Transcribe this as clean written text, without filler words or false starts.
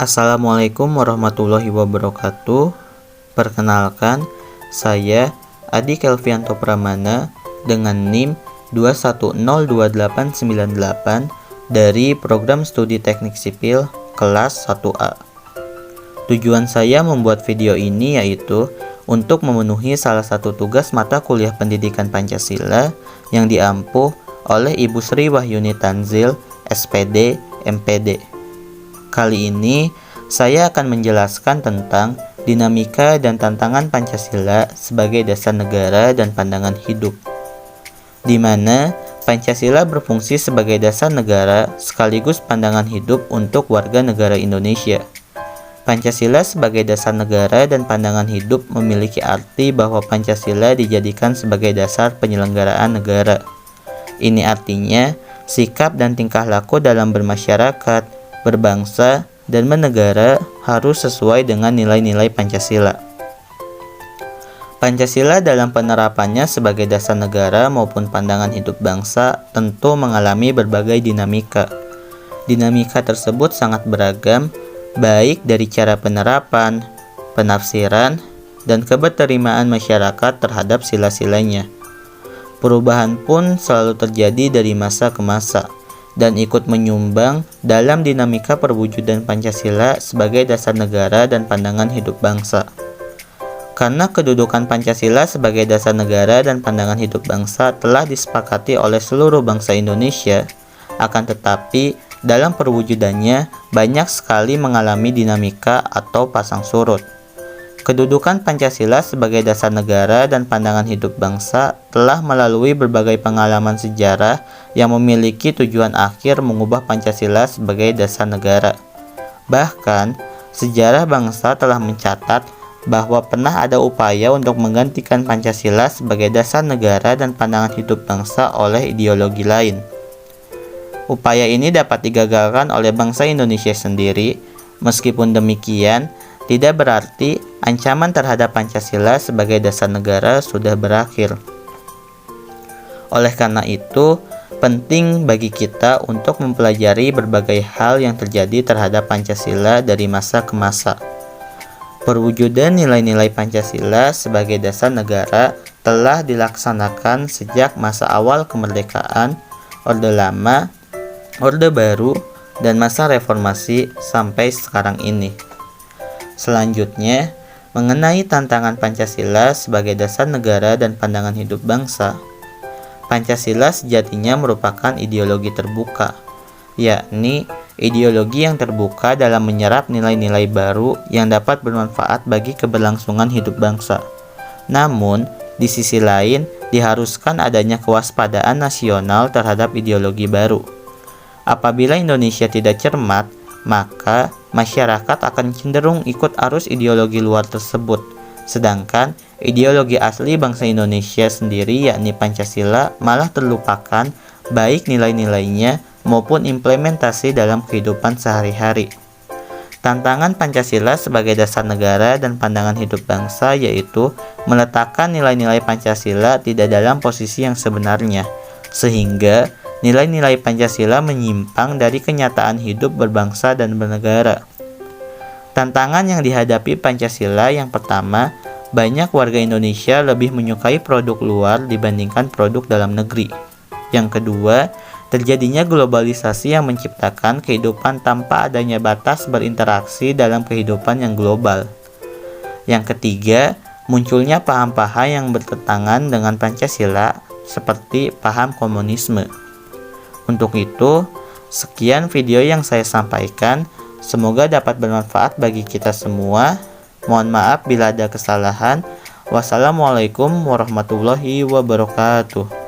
Assalamualaikum warahmatullahi wabarakatuh. Perkenalkan, saya Adi Kelvianto Pramana dengan NIM 2102898 dari Program Studi Teknik Sipil kelas 1A. Tujuan saya membuat video ini yaitu untuk memenuhi salah satu tugas mata kuliah pendidikan Pancasila yang diampuh oleh Ibu Sri Wahyuni Tanzil, SPD, MPD. Kali ini saya akan menjelaskan tentang dinamika dan tantangan Pancasila sebagai dasar negara dan pandangan hidup, di mana Pancasila berfungsi sebagai dasar negara sekaligus pandangan hidup untuk warga negara Indonesia. Pancasila sebagai dasar negara dan pandangan hidup memiliki arti bahwa Pancasila dijadikan sebagai dasar penyelenggaraan negara. Ini artinya sikap dan tingkah laku dalam bermasyarakat, berbangsa, dan bernegara harus sesuai dengan nilai-nilai Pancasila. Pancasila dalam penerapannya sebagai dasar negara maupun pandangan hidup bangsa tentu mengalami berbagai dinamika. Dinamika tersebut sangat beragam, baik dari cara penerapan, penafsiran, dan keberterimaan masyarakat terhadap sila-silanya. Perubahan pun selalu terjadi dari masa ke masa dan ikut menyumbang dalam dinamika perwujudan Pancasila sebagai dasar negara dan pandangan hidup bangsa. Karena kedudukan Pancasila sebagai dasar negara dan pandangan hidup bangsa telah disepakati oleh seluruh bangsa Indonesia, akan tetapi dalam perwujudannya banyak sekali mengalami dinamika atau pasang surut. Kedudukan Pancasila sebagai dasar negara dan pandangan hidup bangsa telah melalui berbagai pengalaman sejarah yang memiliki tujuan akhir mengubah Pancasila sebagai dasar negara. Bahkan, sejarah bangsa telah mencatat bahwa pernah ada upaya untuk menggantikan Pancasila sebagai dasar negara dan pandangan hidup bangsa oleh ideologi lain. Upaya ini dapat digagalkan oleh bangsa Indonesia sendiri. Meskipun demikian, tidak berarti ancaman terhadap Pancasila sebagai dasar negara sudah berakhir. Oleh karena itu, penting bagi kita untuk mempelajari berbagai hal yang terjadi terhadap Pancasila dari masa ke masa. Perwujudan nilai-nilai Pancasila sebagai dasar negara telah dilaksanakan sejak masa awal kemerdekaan, Orde Lama, Orde Baru, dan masa reformasi sampai sekarang ini. Selanjutnya, mengenai tantangan Pancasila sebagai dasar negara dan pandangan hidup bangsa. Pancasila sejatinya merupakan ideologi terbuka, yakni ideologi yang terbuka dalam menyerap nilai-nilai baru yang dapat bermanfaat bagi keberlangsungan hidup bangsa. Namun, di sisi lain, diharuskan adanya kewaspadaan nasional terhadap ideologi baru. Apabila Indonesia tidak cermat, maka masyarakat akan cenderung ikut arus ideologi luar tersebut. Sedangkan ideologi asli bangsa Indonesia sendiri yakni Pancasila malah terlupakan baik nilai-nilainya maupun implementasi dalam kehidupan sehari-hari. Tantangan Pancasila sebagai dasar negara dan pandangan hidup bangsa yaitu meletakkan nilai-nilai Pancasila tidak dalam posisi yang sebenarnya, sehingga nilai-nilai Pancasila menyimpang dari kenyataan hidup berbangsa dan bernegara. Tantangan yang dihadapi Pancasila yang pertama, banyak warga Indonesia lebih menyukai produk luar dibandingkan produk dalam negeri. Yang kedua, terjadinya globalisasi yang menciptakan kehidupan tanpa adanya batas berinteraksi dalam kehidupan yang global. Yang ketiga, munculnya paham-paham yang bertentangan dengan Pancasila seperti paham komunisme. Untuk itu, sekian video yang saya sampaikan. Semoga dapat bermanfaat bagi kita semua. Mohon maaf bila ada kesalahan. Wassalamualaikum warahmatullahi wabarakatuh.